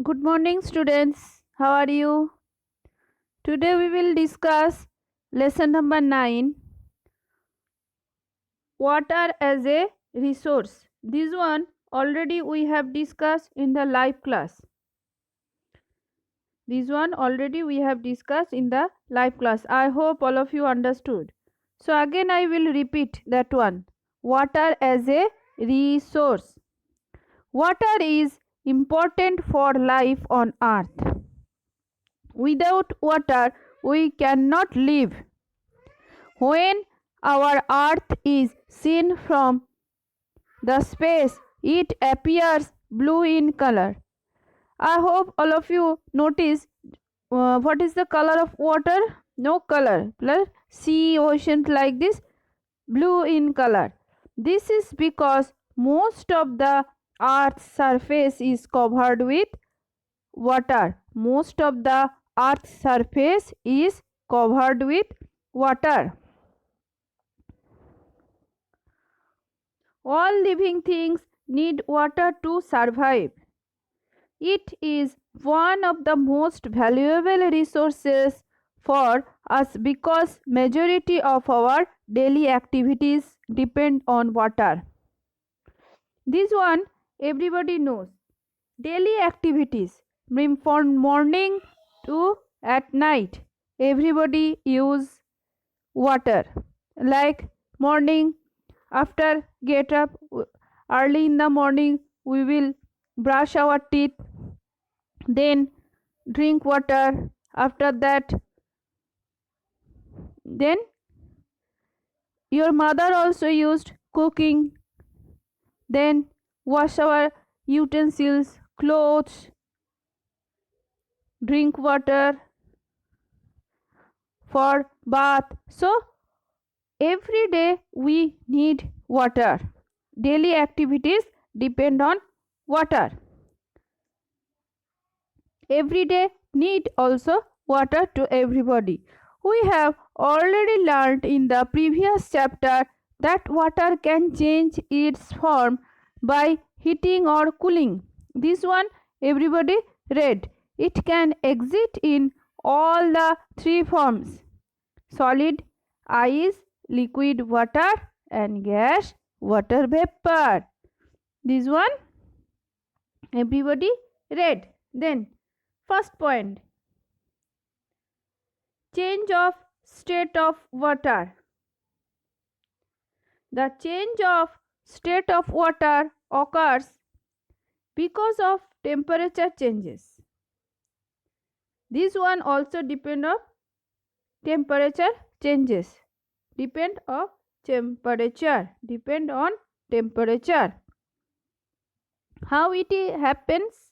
Good morning, students. How are you? Today we will discuss lesson number 9, water as a resource. This one already we have discussed in the live class. I hope all of you understood. So again I will repeat that one. Water as a resource. Water is important for life on earth. Without water, we cannot live. When our earth is seen from the space, it appears blue in color. I hope all of you notice what is the color of water? No color. Plus sea, ocean like this, blue in color. This is because most of the earth's surface is covered with water. Most of the earth's surface is covered with water. All living things need water to survive. It is one of the most valuable resources for us because majority of our daily activities depend on water. This one everybody knows. Daily activities from morning to at night everybody use water. Like morning, after get up early in the morning, we will brush our teeth, then drink water. After that, then your mother also used cooking, then wash our utensils, clothes, drink water for bath. So every day we need water. Daily activities depend on water. Every day need also water to everybody. We have already learned in the previous chapter that water can change its form by heating or cooling. This one everybody read. It can exist in all the three forms: solid, ice, liquid water, and gas, water vapor. This one everybody read. Then first point, change of state of water. The change of state of water occurs because of temperature changes. This one also depend on temperature changes. Depend on temperature. How it happens?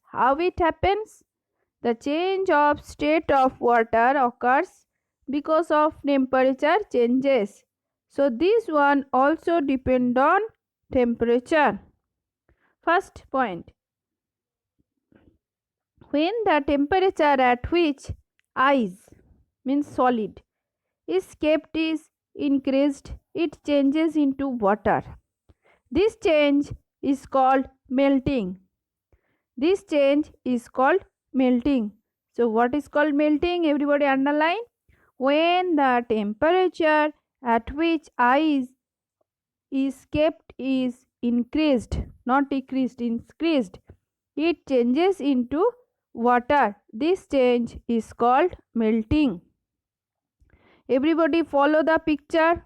The change of state of water occurs because of temperature changes. So this one also depend on temperature. First point, when the temperature at which ice means solid is kept is increased, it changes into water. This change is called melting. So what is called melting? Everybody underline. When the temperature at which ice is kept is increased, not decreased, increased, it changes into water. This change is called melting. Everybody follow the picture.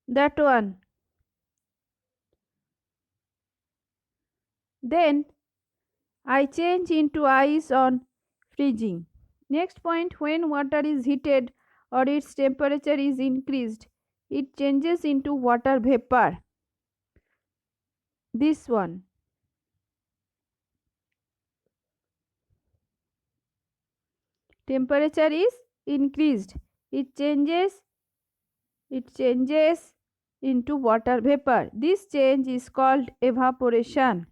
That one. Then I change into ice on freezing. Next point, when water is heated or its temperature is increased, it changes into water vapor. This one. Temperature is increased. It changes into water vapor. This change is called evaporation.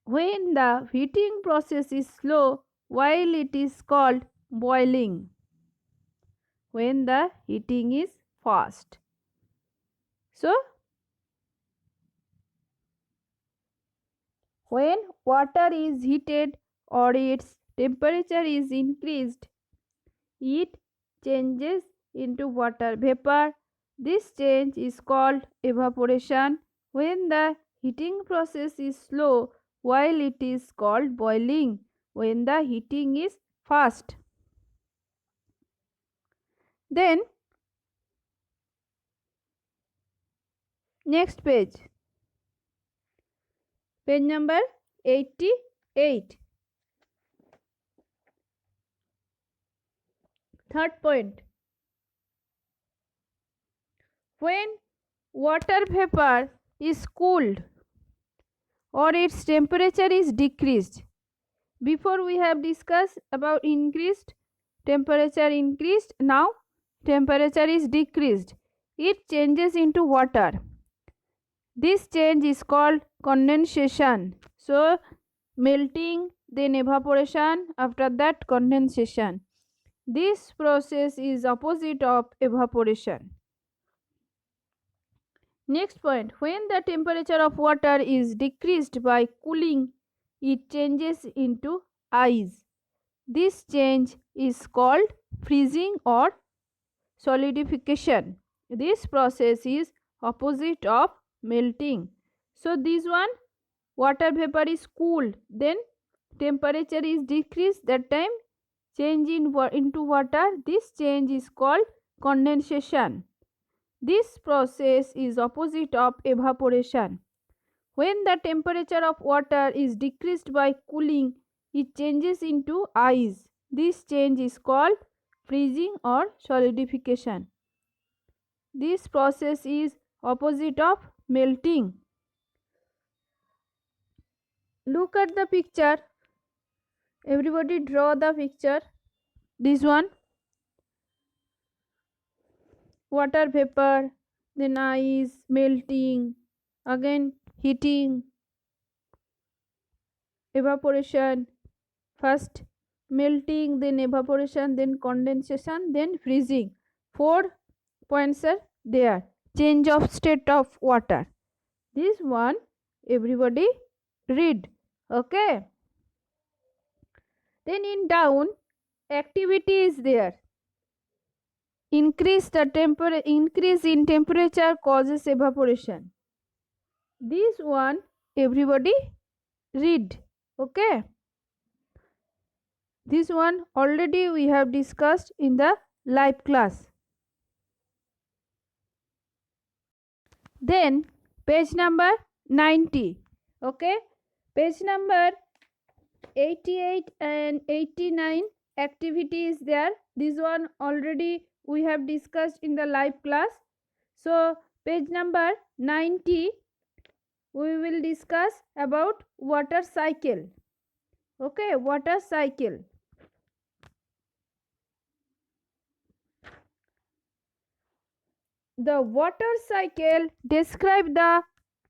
When the heating process is slow, while it is called boiling. When the heating is fast, So when water is heated or its temperature is increased, it changes into water vapor. This change is called evaporation. When the heating process is slow, while it is called boiling when the heating is fast. Then next page number 88. Third point, when water vapor is cooled or its temperature is decreased. Before we have discussed about increased, temperature increased, now temperature is decreased. It changes into water. This change is called condensation. So melting, then evaporation, after that condensation. This process is opposite of evaporation. Next point, when the temperature of water is decreased by cooling, it changes into ice. This change is called freezing or solidification. This process is opposite of melting. So this one, water vapor is cooled, then temperature is decreased, that time change into water. This change is called condensation. This process is opposite of evaporation. When the temperature of water is decreased by cooling, it changes into ice. This change is called freezing or solidification. This process is opposite of melting. Look at the picture. Everybody draw the picture. This one, water vapor, then ice, melting, again heating, evaporation, first melting, then evaporation, then condensation, then freezing. 4 points are there. Change of state of water. This one everybody read. Okay. Then in down, activity is there. Increase in temperature causes evaporation. This one everybody read. Okay. This one already we have discussed in the live class. Then page number 90. Okay. Page number 88 and 89 activity is there. This one already we have discussed in the live class. So page number 90 we will discuss about water cycle. Okay, water cycle. The water cycle describes the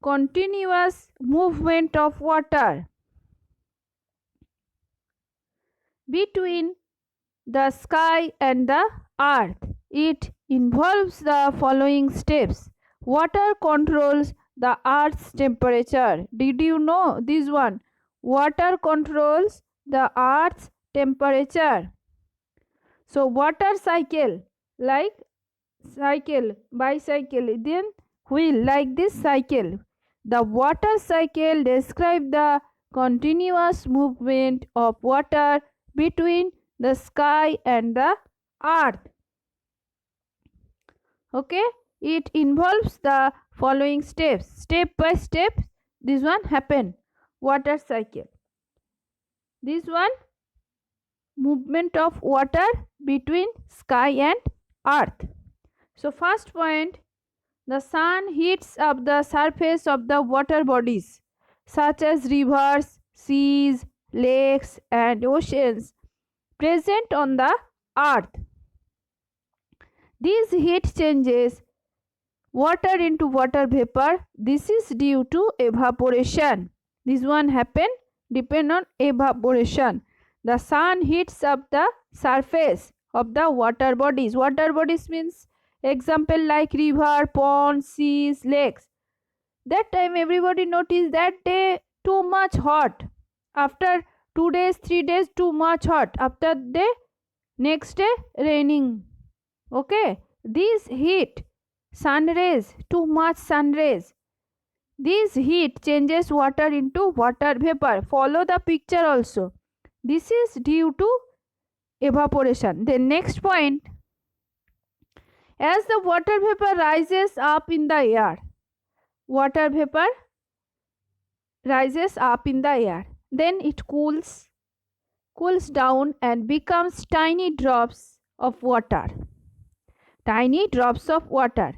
continuous movement of water between the sky and the earth. It involves the following steps. Water controls the earth's temperature. Did you know this one? Water controls the earth's temperature. So water cycle, like cycle, bicycle, then wheel, like this cycle. The water cycle describes the continuous movement of water between the sky and the earth. Okay, it involves the following steps. Step by step this one happen. Water cycle. This one, movement of water between sky and earth. So first point, the sun heats up the surface of the water bodies such as rivers, seas, lakes and oceans present on the earth. This heat changes water into water vapor. This is due to evaporation. This one happen depend on evaporation. The sun heats up the surface of the water bodies. Water bodies means Example like river, pond, seas, lakes. That time everybody noticed that day too much hot. After 2 days, 3 days, too much hot. After day, next day, raining. Okay, this heat, sun rays, too much sun rays. This heat changes water into water vapor. Follow the picture also. This is due to evaporation. The next point, as the water vapor rises up in the air, water vapor rises up in the air, then it cools down and becomes tiny drops of water. Tiny drops of water.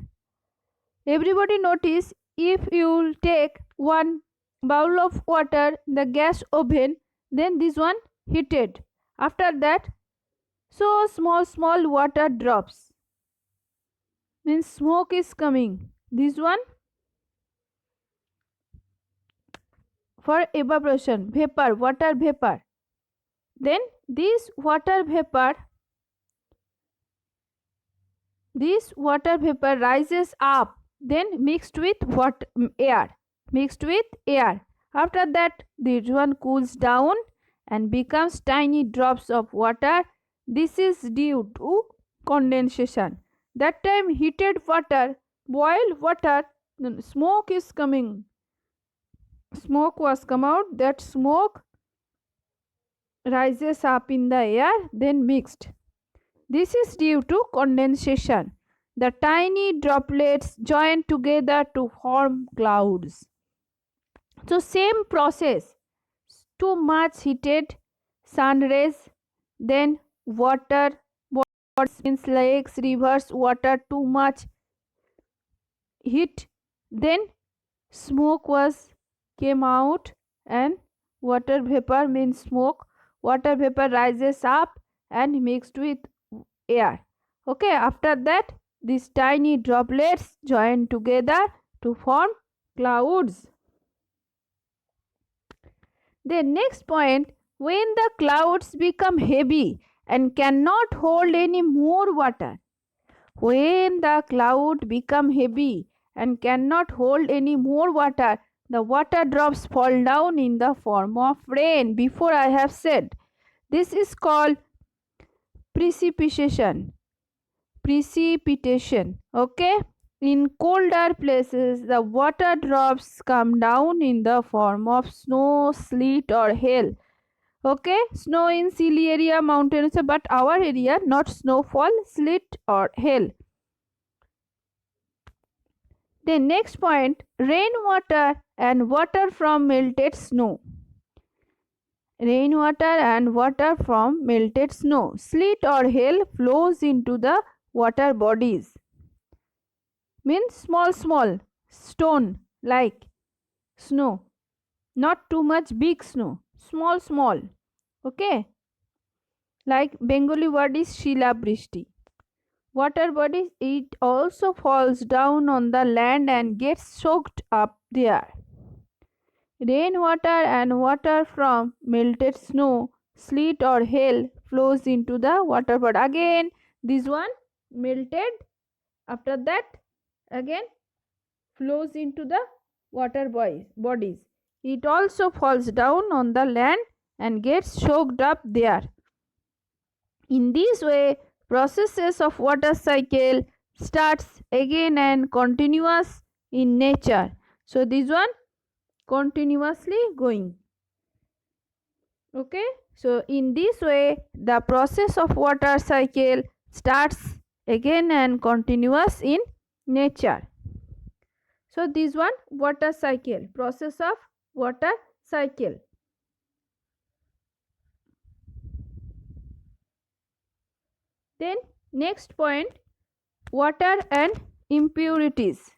Everybody notice, if you take one bowl of water in the gas oven, then this one heated. After that, so small water drops, means smoke is coming. This one for evaporation, vapor, water vapor. Then this water vapor rises up, then mixed with air. After that, this one cools down and becomes tiny drops of water. This is due to condensation. That time heated water, boiled water, smoke is coming. Smoke was come out. That smoke rises up in the air, then mixed. This is due to condensation. The tiny droplets join together to form clouds. So same process. Too much heated sun rays, then water, means lakes, rivers, water, too much heat, then smoke came out, and water vapor means smoke. Water vapor rises up and mixed with air. Okay, after that, these tiny droplets join together to form clouds. The next point, when the clouds become heavy and cannot hold any more water. When the cloud become heavy and cannot hold any more water, the water drops fall down in the form of rain. Before I have said, this is called precipitation. Okay, in colder places the water drops come down in the form of snow, sleet or hail. Okay, snow in hilly area, mountains, but our area not snowfall, sleet or hail. The next point, rainwater and water from melted snow. Rainwater and water from melted snow. Sleet or hail flows into the water bodies. Means small stone like snow. Not too much big snow. Small. Okay. Like Bengali word is Shila Brishti. Water bodies, it also falls down on the land and gets soaked up there. Rainwater and water from melted snow, sleet or hail flows into the water body. Again, this one melted. After that, again flows into the water bodies. It also falls down on the land and gets soaked up there. In this way, processes of water cycle starts again and continuous in nature. So this one continuously going. Okay, so in this way the process of water cycle starts again and continuous in nature. So this one water cycle, process of water cycle. Then next point, water and impurities.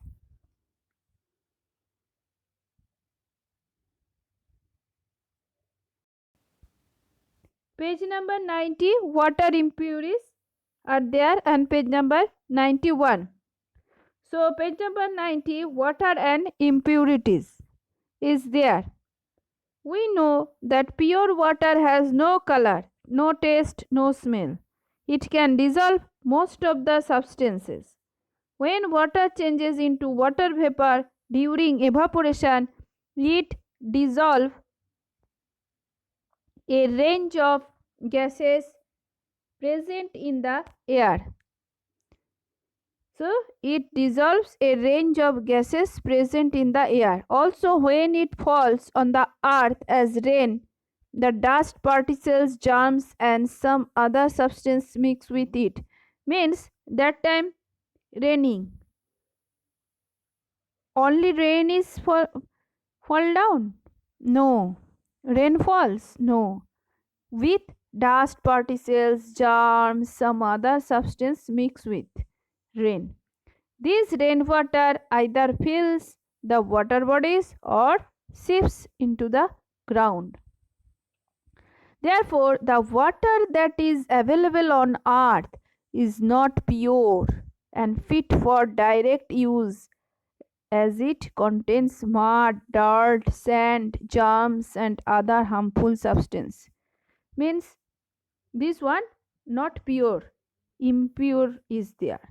Page number 90, water impurities are there, and page number 91. So page number 90, water and impurities is there. We know that pure water has no color, no taste, no smell. It can dissolve most of the substances. When water changes into water vapor during evaporation, it dissolves a range of gases present in the air. So, it dissolves a range of gases present in the air. Also, when it falls on the earth as rain, the dust particles, germs, and some other substance mix with it. Means that time raining. Only rain is fall down? No. Rain falls? No. With dust particles, germs, some other substance mix with rain. This rainwater either fills the water bodies or seeps into the ground. Therefore, the water that is available on earth is not pure and fit for direct use, as it contains mud, dirt, sand, germs, and other harmful substances. Means this one not pure, impure is there,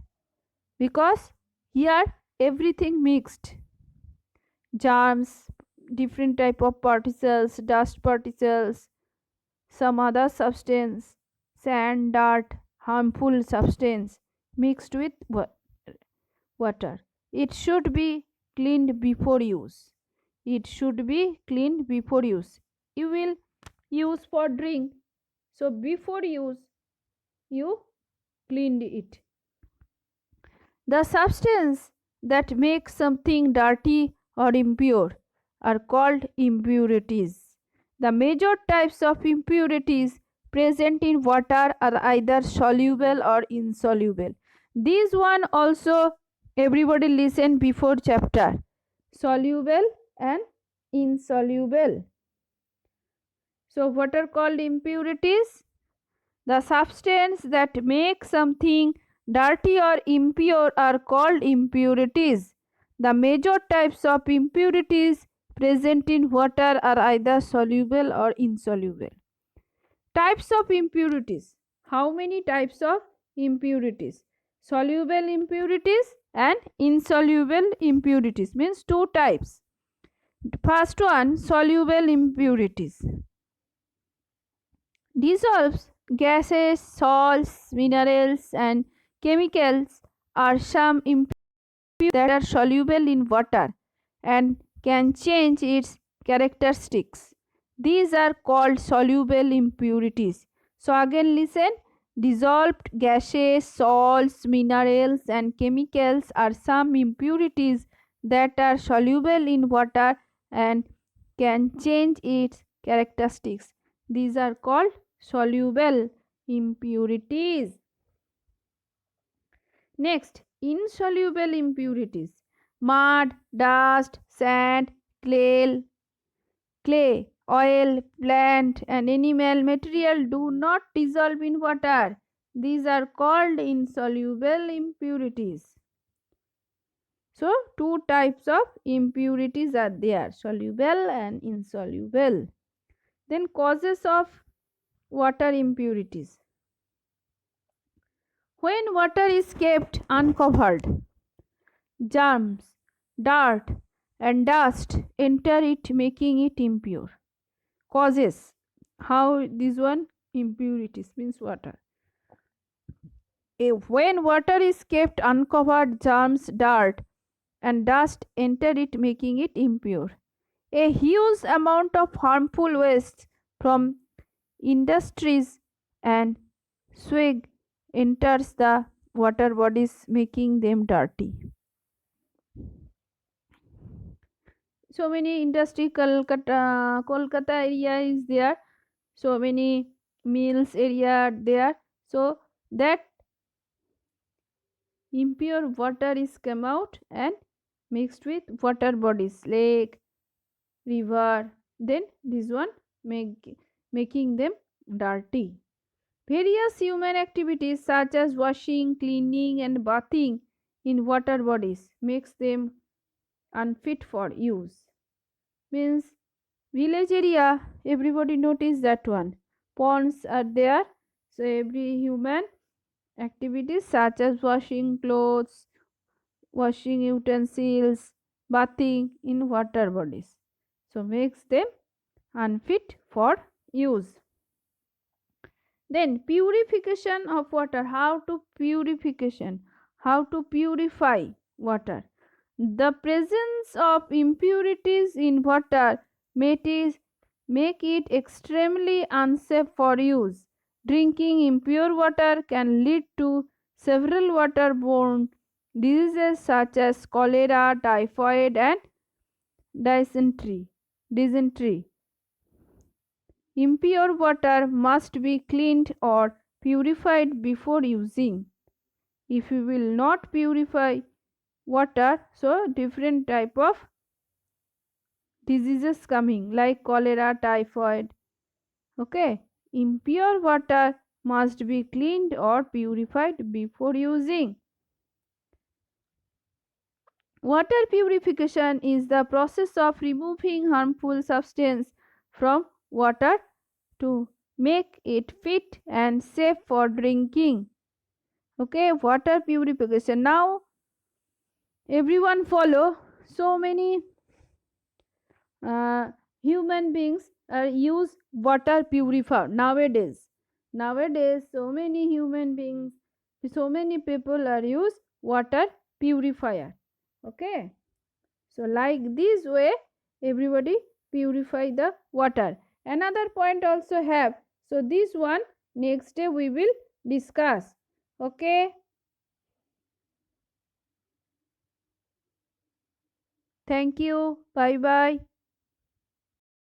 because here everything mixed, germs, different type of particles, dust particles, some other substance, sand, dirt, harmful substance mixed with water. It should be cleaned before use. It should be cleaned before use. You will use for drink, so before use you cleaned it. The substance that make something dirty or impure are called impurities. The major types of impurities present in water are either soluble or insoluble. This one also everybody listen before chapter. Soluble and insoluble. So what are called impurities? The substance that make something dirty or impure are called impurities. The major types of impurities present in water are either soluble or insoluble. Types of impurities. How many types of impurities? Soluble impurities and insoluble impurities, means two types. First one, soluble impurities. Dissolves gases, salts, minerals, and chemicals are some impurities that are soluble in water and can change its characteristics. These are called soluble impurities. So, again, listen. Dissolved gases, salts, minerals, and chemicals are some impurities that are soluble in water and can change its characteristics. These are called soluble impurities. Next, insoluble impurities. Mud, dust, sand, clay, oil, plant, and animal material do not dissolve in water. These are called insoluble impurities. So, two types of impurities are there, soluble and insoluble. Then, causes of water impurities. When water is kept uncovered, germs, dirt, and dust enter it, making it impure. Causes. How this one? Impurities means water. When water is kept uncovered, germs, dirt, and dust enter it, making it impure. A huge amount of harmful waste from industries and sewage enters the water bodies, making them dirty. So many industry, Kolkata area is there, so many mills area there, so that impure water is come out and mixed with water bodies, lake, river, then this one making them dirty. Various human activities such as washing, cleaning, and bathing in water bodies makes them unfit for use. Means village area, everybody notice that one. Ponds are there, so every human activities such as washing clothes, washing utensils, bathing in water bodies. So makes them unfit for use. Then purification of water. How to purification? How to purify water? The presence of impurities in water make it extremely unsafe for use. Drinking impure water can lead to several waterborne diseases such as cholera, typhoid, and dysentery. Dysentery. Impure water must be cleaned or purified before using. If you will not purify water, so different type of diseases coming like cholera, typhoid. Okay, impure water must be cleaned or purified before using. Water purification is the process of removing harmful substance from water to make it fit and safe for drinking. Okay, water purification. Now everyone follow. So many human beings use water purifier nowadays. Nowadays, so many human beings, so many people are use water purifier. Okay, so like this way, everybody purify the water. Another point also have. So this one next day we will discuss. Okay. Thank you. Bye bye.